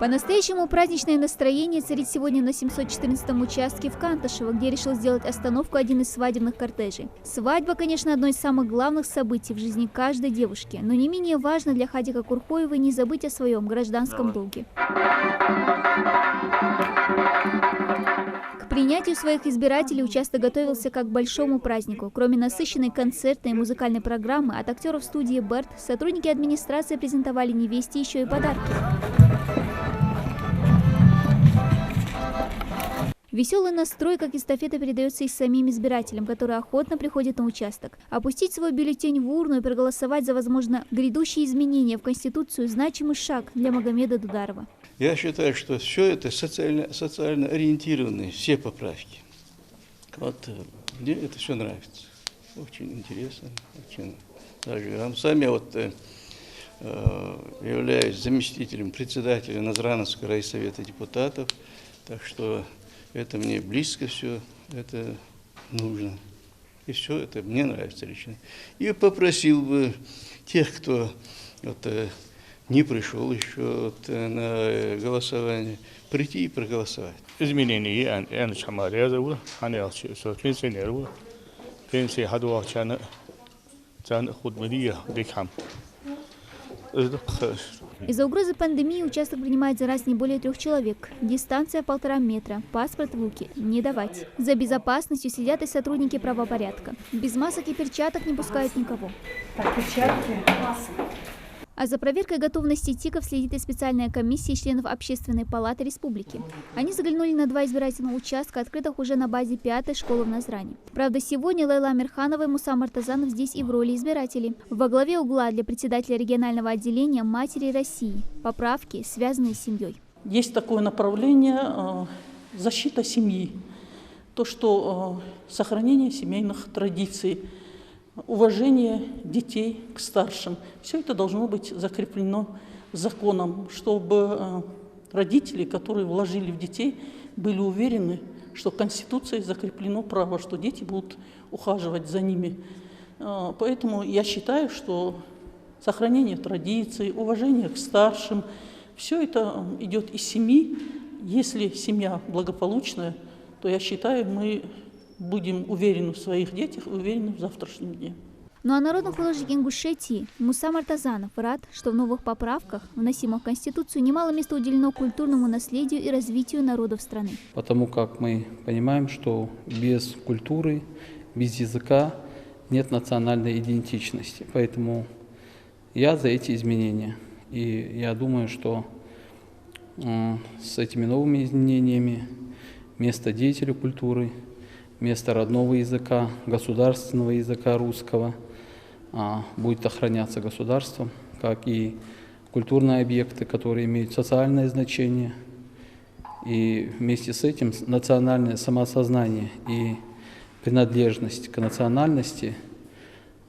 По-настоящему праздничное настроение царит сегодня на 714-м участке в Канташево, где решил сделать остановку один из свадебных кортежей. Свадьба, конечно, одно из самых главных событий в жизни каждой девушки, но не менее важно для Хадика Курхоевой не забыть о своем гражданском долге. К принятию своих избирателей участок готовился как к большому празднику. Кроме насыщенной концертной и музыкальной программы, от актеров студии «Берт» сотрудники администрации презентовали невесте еще и подарки. Веселый настрой, как эстафета, передается и самим избирателям, которые охотно приходят на участок. Опустить свой бюллетень в урну и проголосовать за, возможно, грядущие изменения в Конституцию – значимый шаг для Магомеда Дударова. Я считаю, что все это социально ориентированные, все поправки. Вот мне это все нравится. Очень интересно. Очень даже сам я являюсь заместителем председателя Назрановского райсовета депутатов, так что это мне близко все, это нужно. И все это мне нравится лично. И попросил бы тех, кто не пришел еще на голосование, прийти и проголосовать. Изменения Из-за угрозы пандемии участок принимает за раз не более 3 человек. Дистанция 1,5 метра. Паспорт в руки не давать. За безопасностью следят и сотрудники правопорядка. Без масок и перчаток не пускают никого. Так, перчатки, маски. А за проверкой готовности ТИКов следит и специальная комиссия членов Общественной палаты республики. Они заглянули на 2 избирательных участка, открытых уже на базе 5-й школы в Назране. Правда, сегодня Лейла Амирханова и Муса Мартазанов здесь и в роли избирателей. Во главе угла для председателя регионального отделения «Матери России». Поправки, связанные с семьей. Есть такое направление защита семьи. То, что сохранение семейных традиций, уважение детей к старшим. Все это должно быть закреплено законом, чтобы родители, которые вложили в детей, были уверены, что Конституцией закреплено право, что дети будут ухаживать за ними. Поэтому я считаю, что сохранение традиций, уважение к старшим, все это идет из семьи. Если семья благополучная, то я считаю, мы будем уверены в своих детях и уверены в завтрашнем дне. Ну а народный художник Ингушетии Муса Мартазанов рад, что в новых поправках, вносимых в Конституцию, немало места уделено культурному наследию и развитию народов страны. Потому как мы понимаем, что без культуры, без языка нет национальной идентичности. Поэтому я за эти изменения. И я думаю, что с этими новыми изменениями место деятелю культуры, место родного языка, государственного языка русского будет охраняться государством, как и культурные объекты, которые имеют социальное значение. И вместе с этим национальное самосознание и принадлежность к национальности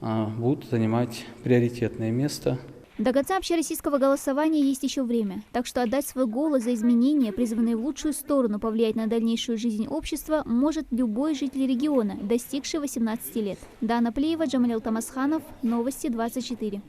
будут занимать приоритетное место. До конца общероссийского голосования есть еще время, так что отдать свой голос за изменения, призванные в лучшую сторону повлиять на дальнейшую жизнь общества, может любой житель региона, достигший 18 лет. Дана Плеева, Джамалил Тамасханов, Новости 24.